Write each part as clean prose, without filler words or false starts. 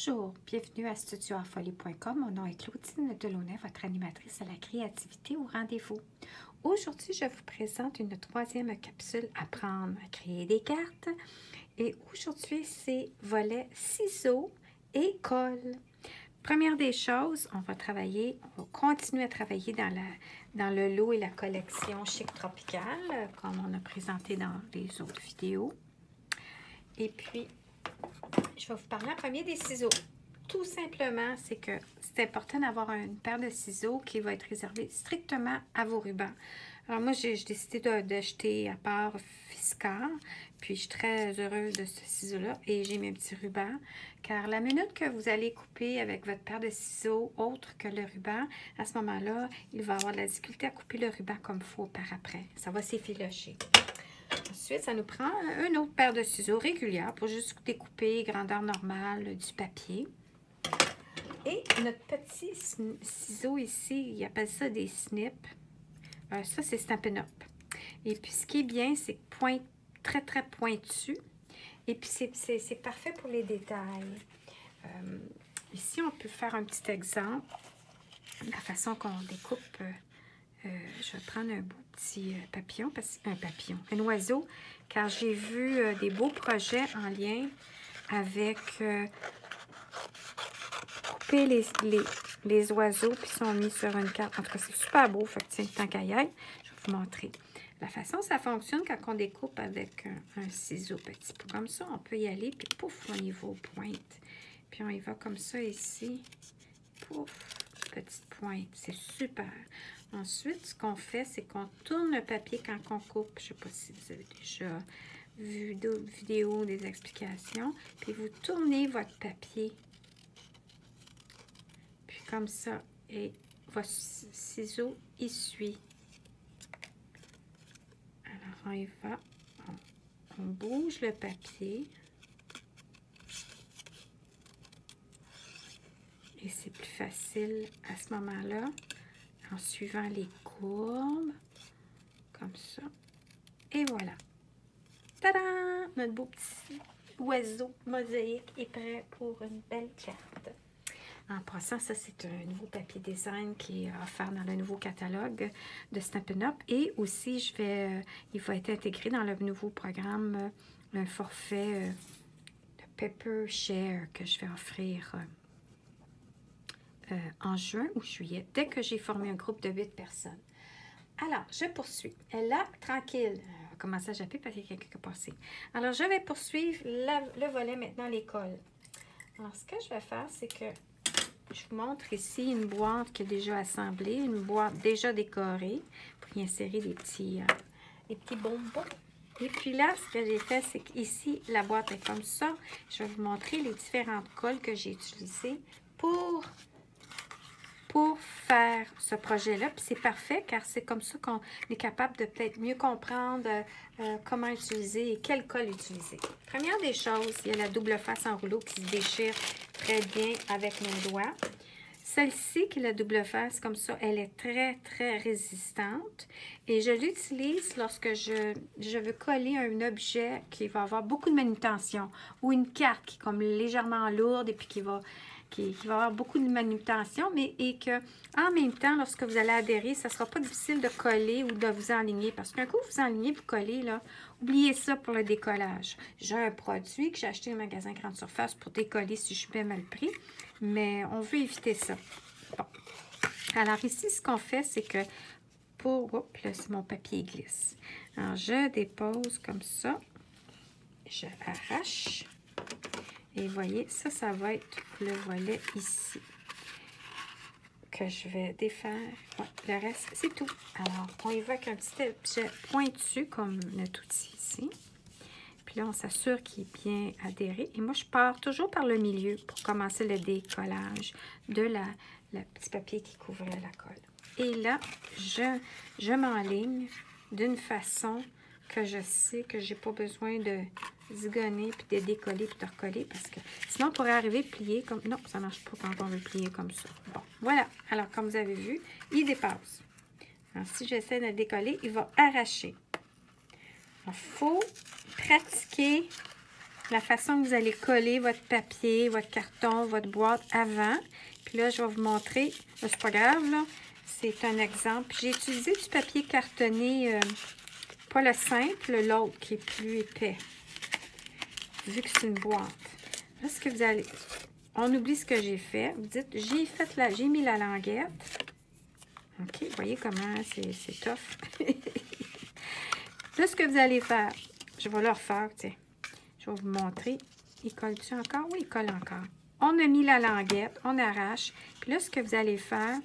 Bonjour, bienvenue à studioartfolie.com. Mon nom est Claudine Delaunay, votre animatrice à la créativité au rendez-vous. Aujourd'hui, je vous présente une troisième capsule Apprendre à créer des cartes. Et aujourd'hui, c'est volet ciseaux et colle. Première des choses, on va continuer à travailler dans le lot et la collection Chic Tropical, comme on a présenté dans les autres vidéos. Et puis, je vais vous parler en premier des ciseaux. Tout simplement, c'est que c'est important d'avoir une paire de ciseaux qui va être réservée strictement à vos rubans. Alors moi, j'ai décidé d'acheter à part Fiskars, puis je suis très heureuse de ce ciseau-là et j'ai mes petits rubans, car la minute que vous allez couper avec votre paire de ciseaux autre que le ruban, à ce moment-là, il va avoir de la difficulté à couper le ruban comme il faut par après. Ça va s'effilocher. Ensuite, ça nous prend une autre paire de ciseaux régulière pour juste découper grandeur normale du papier. Et notre petit ciseau ici, il appelle ça des snips. Ça, c'est Stampin' Up. Et puis, ce qui est bien, c'est très, très pointu. Et puis, c'est parfait pour les détails. Ici, on peut faire un petit exemple. La façon qu'on découpe... je vais prendre un beau petit papillon, un oiseau, car j'ai vu des beaux projets en lien avec couper les oiseaux qui sont mis sur une carte. En tout cas, c'est super beau, fait que tiens, tant qu'à y être, je vais vous montrer. La façon ça fonctionne quand on découpe avec un ciseau petit peu comme ça, on peut y aller, puis pouf, au niveau pointe. Puis on y va comme ça ici, pouf, petite pointe, c'est super. Ensuite, ce qu'on fait, c'est qu'on tourne le papier quand on coupe. Je ne sais pas si vous avez déjà vu d'autres vidéos, des explications. Puis vous tournez votre papier. Puis comme ça, et votre ciseau essuie. Alors, on y va. On bouge le papier. Et c'est plus facile à ce moment-là. En suivant les courbes, comme ça. Et voilà. Tadam! Notre beau petit oiseau mosaïque est prêt pour une belle carte. En passant, ça, c'est un nouveau papier design qui est offert dans le nouveau catalogue de Stampin' Up. Et aussi, il va être intégré dans le nouveau programme, un forfait de Pepper Share que je vais offrir en juin ou juillet, dès que j'ai formé un groupe de 8 personnes. Alors, je poursuis. Elle là, tranquille. On va commencer à japper parce qu'il y a quelqu'un qui a passé. Alors, je vais poursuivre le volet maintenant, l'école. Alors, ce que je vais faire, c'est que je vous montre ici une boîte qui est déjà assemblée, une boîte déjà décorée pour y insérer des petits bonbons. Et puis là, ce que j'ai fait, c'est qu'ici, la boîte est comme ça. Je vais vous montrer les différentes colles que j'ai utilisées pour faire ce projet-là. Puis c'est parfait car c'est comme ça qu'on est capable de peut-être mieux comprendre comment utiliser et quelle colle utiliser. Première des choses, il y a la double face en rouleau qui se déchire très bien avec nos doigts. Celle-ci, qui est la double face, comme ça, elle est très, très résistante. Et je l'utilise lorsque je veux coller un objet qui va avoir beaucoup de manutention ou une carte qui est comme légèrement lourde et puis qui va avoir beaucoup de manutention, et que en même temps, lorsque vous allez adhérer, ça ne sera pas difficile de coller ou de vous enligner. Parce qu'un coup, vous enlignez, vous collez, là, oubliez ça pour le décollage. J'ai un produit que j'ai acheté au magasin Grande Surface pour décoller si je paie mal pris, mais on veut éviter ça. Bon. Alors ici, ce qu'on fait, c'est que oups, là, c'est mon papier glisse. Alors, je dépose comme ça. Je arrache. Et vous voyez, ça va être le volet ici que je vais défaire. Ouais, le reste, c'est tout. Alors, on y va avec un petit objet pointu comme notre outil ici. Puis là, on s'assure qu'il est bien adhéré. Et moi, je pars toujours par le milieu pour commencer le décollage de le petit papier qui couvre la colle. Et là, je m'enligne d'une façon que je sais que j'ai pas besoin de zigonner, puis de décoller, puis de recoller, parce que sinon, on pourrait arriver plier comme... Non, ça marche pas quand on veut plier comme ça. Bon, voilà. Alors, comme vous avez vu, il dépasse. Alors, si j'essaie de le décoller, il va arracher. Il faut pratiquer la façon que vous allez coller votre papier, votre carton, votre boîte avant. Puis là, je vais vous montrer. C'est pas grave, là. C'est un exemple. J'ai utilisé du papier cartonné, pas le simple, l'autre qui est plus épais. Vu que c'est une boîte. Là, ce que vous allez... On oublie ce que j'ai fait. Vous dites, j'ai mis la languette. OK, vous voyez comment c'est tough. Là, ce que vous allez faire, je vais le refaire, tiens. Je vais vous montrer. Il colle-tu encore? Oui, il colle encore. On a mis la languette, on arrache. Puis là, ce que vous allez faire,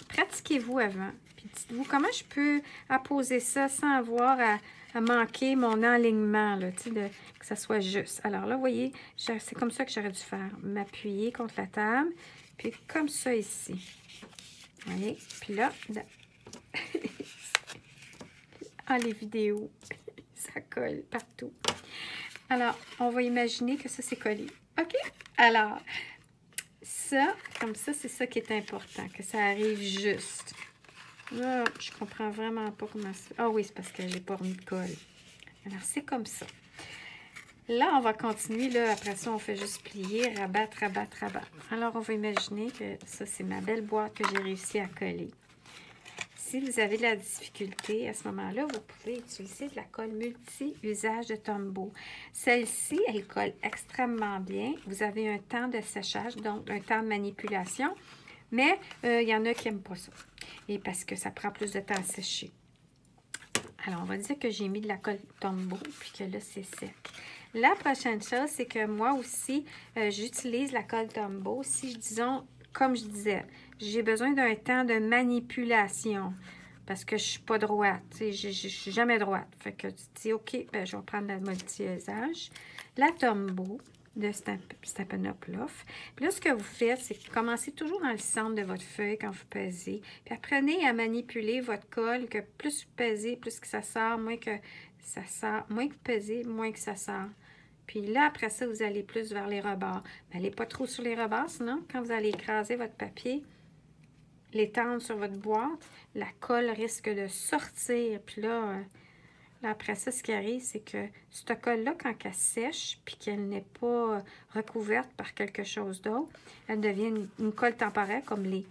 pratiquez-vous avant. Puis dites-vous, comment je peux apposer ça sans avoir à manquer mon alignement, là, tu sais, que ça soit juste. Alors là, vous voyez, c'est comme ça que j'aurais dû faire. M'appuyer contre la table, puis comme ça ici. Vous voyez? Puis là, ah, les vidéos, ça colle partout. Alors, on va imaginer que ça, c'est collé. OK? Alors, ça, comme ça, c'est ça qui est important, que ça arrive juste. Là, je comprends vraiment pas comment ça... Ah oui, c'est parce que j'ai pas remis de colle. Alors, c'est comme ça. Là, on va continuer. Là, après ça, on fait juste plier, rabattre, rabattre, rabattre. Alors, on va imaginer que ça, c'est ma belle boîte que j'ai réussi à coller. Si vous avez de la difficulté, à ce moment-là, vous pouvez utiliser de la colle multi-usage de Tombow. Celle-ci, elle colle extrêmement bien. Vous avez un temps de séchage, donc un temps de manipulation, mais il y en a qui n'aiment pas ça. Et parce que ça prend plus de temps à sécher. Alors, on va dire que j'ai mis de la colle Tombow, puis que là, c'est sec. La prochaine chose, c'est que moi aussi, j'utilise la colle Tombow. Si, disons, comme je disais, j'ai besoin d'un temps de manipulation parce que je ne suis pas droite. Je ne suis jamais droite. Fait que tu dis, OK, ben, je vais prendre la multi-usage. La Tombow de Stampin' Up! Fluff. Puis là, ce que vous faites, c'est que vous commencez toujours dans le centre de votre feuille quand vous pesez. Puis apprenez à manipuler votre colle, que plus vous pesez, plus que ça sort, moins que ça sort. Moins que vous pesez, moins que ça sort. Puis là, après ça, vous allez plus vers les rebords. N'allez pas trop sur les rebords, sinon, quand vous allez écraser votre papier, l'étendre sur votre boîte, la colle risque de sortir. Puis là, après ça, ce qui arrive, c'est que cette colle-là, quand elle sèche, puis qu'elle n'est pas recouverte par quelque chose d'autre, elle devient une colle temporaire, comme les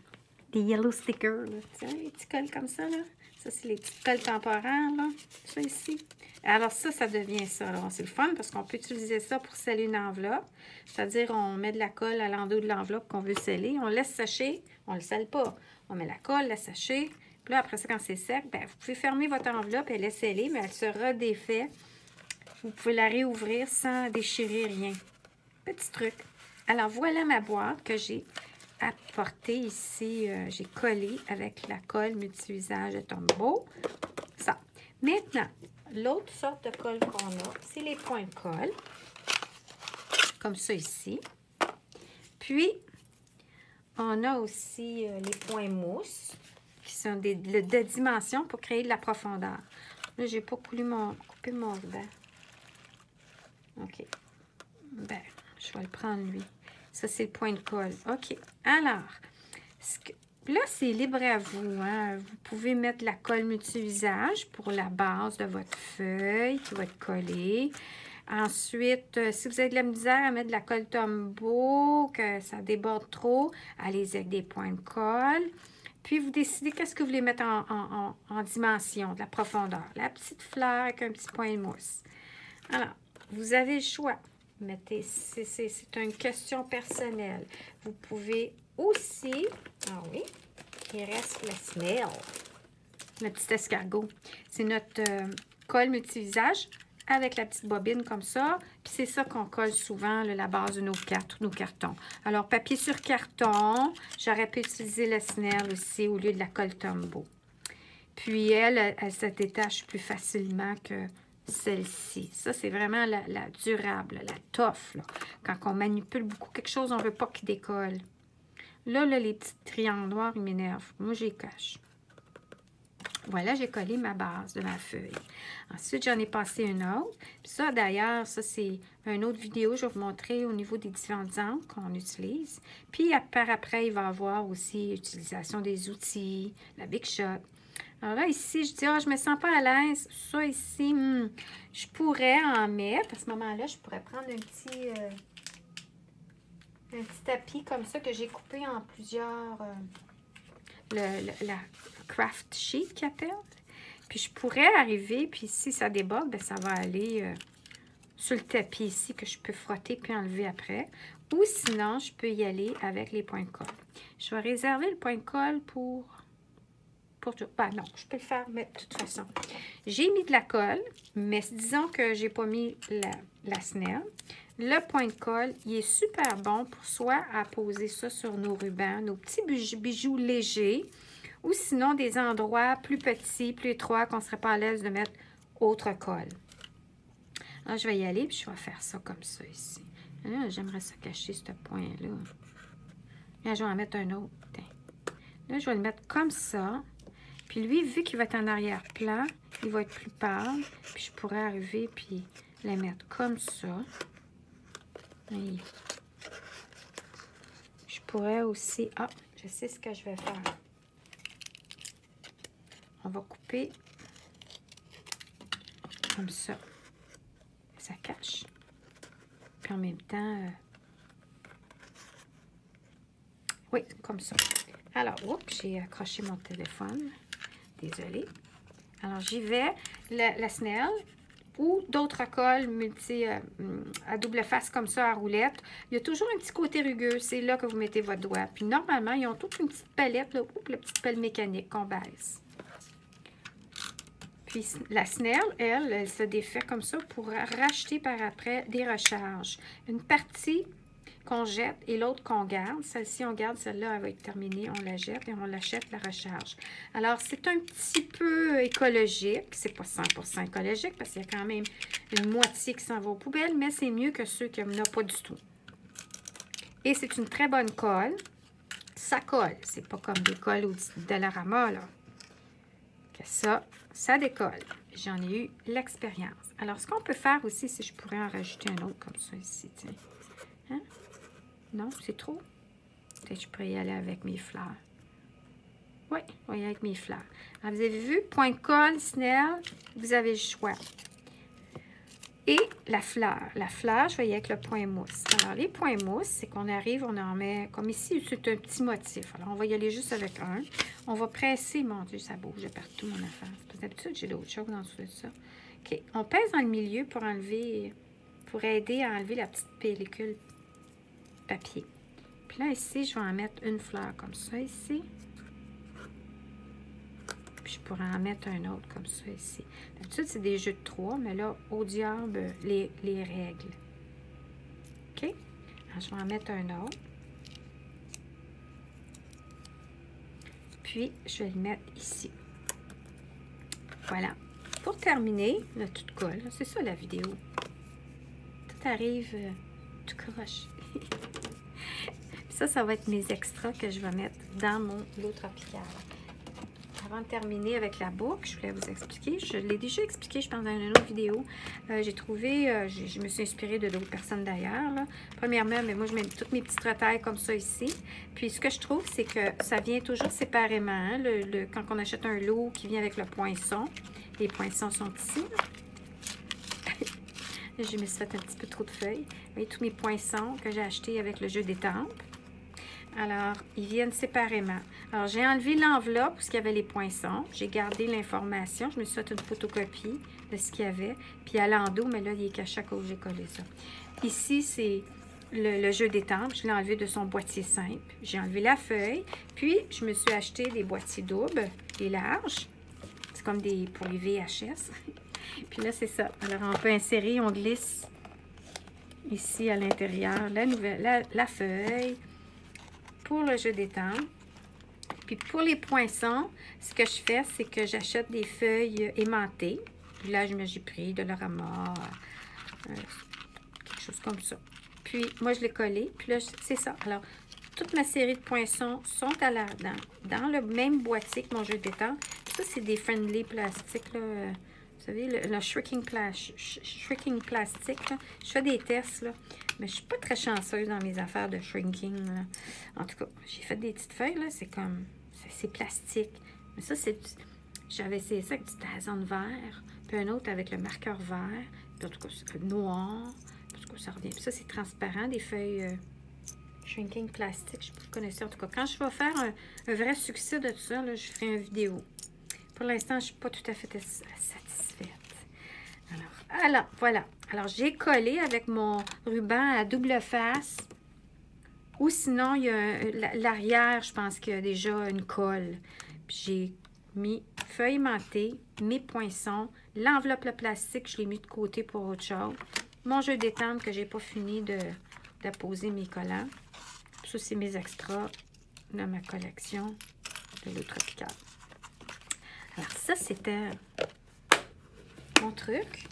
yellow stickers. Là. Tu sais, les petits colles comme ça, là. Ça, c'est les petites colles temporaires, là. Ça, ici. Alors, ça devient ça. Alors, c'est le fun parce qu'on peut utiliser ça pour sceller une enveloppe. C'est-à-dire, on met de la colle à l'endos de l'enveloppe qu'on veut sceller. On laisse sécher. On ne le scelle pas. On met la colle, la sécher. Puis là, après ça, quand c'est sec, ben, vous pouvez fermer votre enveloppe. Elle est scellée, mais elle se redéfait. Vous pouvez la réouvrir sans déchirer rien. Petit truc. Alors, voilà ma boîte que j'ai apportée ici. J'ai collé avec la colle multi-usage de Tombow. Ça. Maintenant, l'autre sorte de colle qu'on a, c'est les points de colle. Comme ça ici. Puis, on a aussi les points mousse, qui sont de dimension pour créer de la profondeur. Là, j'ai pas coupé mon ruban. OK. Ben, je vais le prendre, lui. Ça, c'est le point de colle. OK. Alors, là, c'est libre à vous. Hein? Vous pouvez mettre de la colle multi-usage pour la base de votre feuille qui va être collée. Ensuite, si vous avez de la misère à mettre de la colle Tombow, que ça déborde trop, allez-y avec des points de colle. Puis, vous décidez qu'est-ce que vous voulez mettre en dimension, de la profondeur. La petite fleur avec un petit point de mousse. Alors, vous avez le choix. Mettez, c'est une question personnelle. Vous pouvez aussi, ah oui, il reste le snail, le petit escargot. C'est notre colle multi-usage avec la petite bobine comme ça. Puis c'est ça qu'on colle souvent, là, la base de nos cartes, nos cartons. Alors, papier sur carton, j'aurais pu utiliser le snail aussi au lieu de la colle Tombow. Puis elle se détache plus facilement que celle-ci. Ça, c'est vraiment la durable, la tough. Là. Quand on manipule beaucoup quelque chose, on ne veut pas qu'il décolle. Là, les petits triangles noirs, ils m'énervent. Moi, je les cache. Voilà, j'ai collé ma base de ma feuille. Ensuite, j'en ai passé une autre. Puis ça, d'ailleurs, ça, c'est une autre vidéo. Je vais vous montrer au niveau des différentes encres qu'on utilise. Puis, par après, il va y avoir aussi l'utilisation des outils, la Big Shot. Alors là, ici, je dis, ah, je me sens pas à l'aise. Ça, ici, je pourrais en mettre. À ce moment-là, je pourrais prendre un petit tapis comme ça que j'ai coupé en plusieurs... la craft sheet qu'il appelle. Puis je pourrais arriver, puis si ça déborde, bien, ça va aller sur le tapis ici que je peux frotter puis enlever après. Ou sinon, je peux y aller avec les points de colle. Je vais réserver le point de colle pour tout. Ben non, je peux le faire, mais de toute façon. J'ai mis de la colle, mais disons que j'ai pas mis la snelle. Le point de colle, il est super bon pour soit à poser ça sur nos rubans, nos petits bijoux légers, ou sinon des endroits plus petits, plus étroits, qu'on ne serait pas à l'aise de mettre autre colle. Alors, je vais y aller, puis je vais faire ça comme ça ici. J'aimerais ça cacher ce point-là. Là, je vais en mettre un autre. Là, je vais le mettre comme ça. Puis lui, vu qu'il va être en arrière-plan, il va être plus pâle. Puis je pourrais arriver puis les mettre comme ça. Et je pourrais aussi... Ah, je sais ce que je vais faire. On va couper comme ça. Ça cache. Puis en même temps... Oui, comme ça. Alors, oups, j'ai accroché mon téléphone. Désolée. Alors, j'y vais. La snelle ou d'autres colles à double face comme ça, à roulette. Il y a toujours un petit côté rugueux. C'est là que vous mettez votre doigt. Puis normalement, ils ont toute une petite palette, là, la petite pelle mécanique qu'on baisse. Puis la snelle, elle se défait comme ça pour racheter par après des recharges. Une partie qu'on jette et l'autre qu'on garde. Celle-ci, on garde. Celle-là, elle va être terminée. On la jette et on l'achète, la recharge. Alors, c'est un petit peu écologique. C'est pas 100% écologique parce qu'il y a quand même une moitié qui s'en va aux poubelles, mais c'est mieux que ceux qui n'en ont pas du tout. Et c'est une très bonne colle. Ça colle. C'est pas comme des colles au Dollarama, là. Que ça décolle. J'en ai eu l'expérience. Alors, ce qu'on peut faire aussi, c'est que je pourrais en rajouter un autre comme ça ici, tiens. Hein? Non, c'est trop? Peut-être que je pourrais y aller avec mes fleurs. Oui, on va y aller avec mes fleurs. Alors, vous avez vu, point de colle, snelle, vous avez le choix. Et la fleur. La fleur, je vais y aller avec le point mousse. Alors, les points mousse, c'est qu'on arrive, on en met, comme ici, c'est un petit motif. Alors, on va y aller juste avec un. On va presser, mon Dieu, ça bouge partout, mon affaire. D'habitude, j'ai d'autres choses en dessous de ça. OK, on pèse dans le milieu pour enlever, pour aider à enlever la petite pellicule papier. Puis là, ici, je vais en mettre une fleur comme ça, ici. Puis je pourrais en mettre un autre comme ça, ici. D'habitude, c'est des jeux de 3, mais là, au diable, les règles. OK? Alors, je vais en mettre un autre. Puis, je vais le mettre ici. Voilà. Pour terminer, là, tout colle. C'est ça, la vidéo. Tout arrive tout croche. Ça va être mes extras que je vais mettre dans mon l'autre applicateur. Avant de terminer avec la boucle, je voulais vous expliquer. Je l'ai déjà expliqué, je pense, dans une autre vidéo. J'ai trouvé, je me suis inspirée de d'autres personnes d'ailleurs. Premièrement, mais moi, je mets toutes mes petites retailles comme ça ici. Puis, ce que je trouve, c'est que ça vient toujours séparément. Hein, quand on achète un lot qui vient avec le poinçon, les poinçons sont ici. Je me suis fait un petit peu trop de feuilles. Vous voyez, tous mes poinçons que j'ai achetés avec le jeu d'étampes. Alors, ils viennent séparément. Alors, j'ai enlevé l'enveloppe où il y avait les poinçons. J'ai gardé l'information. Je me suis fait une photocopie de ce qu'il y avait. Puis à l'endos, mais là, il est caché à cause j'ai collé ça. Ici, c'est le jeu d'étampes. Je l'ai enlevé de son boîtier simple. J'ai enlevé la feuille. Puis, je me suis acheté des boîtiers doubles, les larges. C'est comme pour les VHS. Puis là, c'est ça. Alors, on peut insérer, on glisse ici à l'intérieur la feuille. Pour le jeu d'étampes. Puis pour les poinçons, ce que je fais, c'est que j'achète des feuilles aimantées. Puis là, j'ai pris de l'Orama, quelque chose comme ça. Puis moi, je l'ai collé. Puis là, c'est ça. Alors, toute ma série de poinçons sont dans le même boîtier que mon jeu d'étampes. Ça, c'est des friendly plastiques, là. Vous savez, le shrinking plastique, là. Je fais des tests, là. Mais je ne suis pas très chanceuse dans mes affaires de shrinking, là. En tout cas, j'ai fait des petites feuilles, là. C'est comme... C'est plastique. Mais ça, c'est J'avais essayé ça avec du Tazon vert, puis un autre avec le marqueur vert, puis en tout cas, le noir. En tout cas, ça revient. Puis ça, c'est transparent, des feuilles shrinking plastique. Je sais pas si vous connaissez. En tout cas, quand je vais faire un vrai succès de tout ça, là, je ferai une vidéo. Pour l'instant, je ne suis pas tout à fait satisfaite. Alors, voilà. Alors, j'ai collé avec mon ruban à double face. Ou sinon, il y a l'arrière, je pense qu'il y a déjà une colle. Puis j'ai mis feuille aimantée, mes poinçons, l'enveloppe le plastique, je l'ai mis de côté pour autre chose. Mon jeu d'étampe que j'ai pas fini d'apposer mes collants. Puis ça, c'est mes extras de ma collection de l'eau tropicale. Alors ça, c'était mon truc.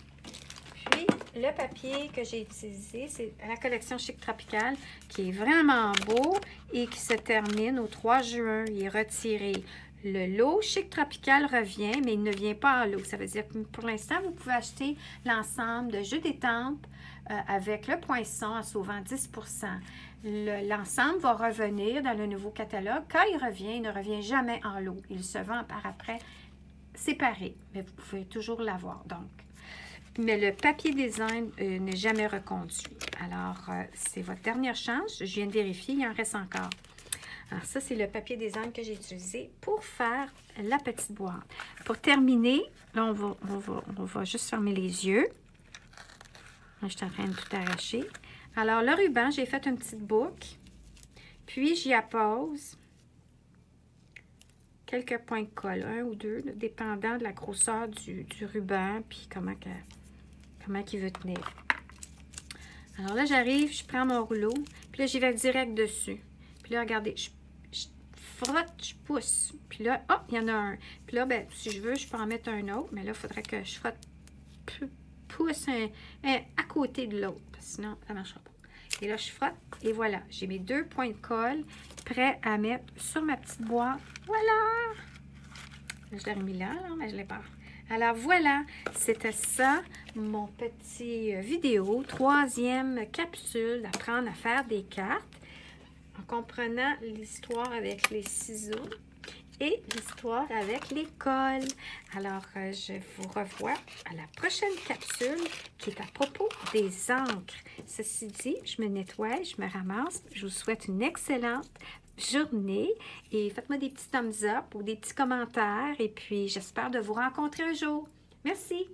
Puis, le papier que j'ai utilisé, c'est la collection Chic Tropical, qui est vraiment beau et qui se termine au 3 juin. Il est retiré. Le lot Chic Tropical revient, mais il ne vient pas en lot. Ça veut dire que pour l'instant, vous pouvez acheter l'ensemble de jeux d'étampes avec le poinçon en sauvant 10 %. L'ensemble va revenir dans le nouveau catalogue. Quand il revient, il ne revient jamais en lot. Il se vend par après séparé, mais vous pouvez toujours l'avoir. Donc, mais le papier design n'est jamais reconduit. Alors, c'est votre dernière chance. Je viens de vérifier, il en reste encore. Alors, ça, c'est le papier design que j'ai utilisé pour faire la petite boîte. Pour terminer, là, on va juste fermer les yeux. Là, je suis en train de tout arracher. Alors, le ruban, j'ai fait une petite boucle. Puis, j'y appose quelques points de colle, un ou deux, là, dépendant de la grosseur du ruban, puis comment il veut tenir. Alors là, j'arrive, je prends mon rouleau, puis là, j'y vais direct dessus. Puis là, regardez, je frotte, je pousse. Puis là, oh, il y en a un. Puis là, ben, si je veux, je peux en mettre un autre, mais là, il faudrait que je frotte, pousse à côté de l'autre, parce que sinon, ça ne marchera pas. Et là, je frotte, et voilà, j'ai mes 2 points de colle prêts à mettre sur ma petite boîte. Voilà! Je l'ai remis là, mais je l'ai pas. Alors voilà, c'était ça, mon petit vidéo, 3e capsule d'apprendre à faire des cartes en comprenant l'histoire avec les ciseaux et l'histoire avec les colles. Alors, je vous revois à la prochaine capsule qui est à propos des encres. Ceci dit, je me nettoie, je me ramasse. Je vous souhaite une excellente journée et faites-moi des petits thumbs up ou des petits commentaires et puis j'espère de vous rencontrer un jour. Merci!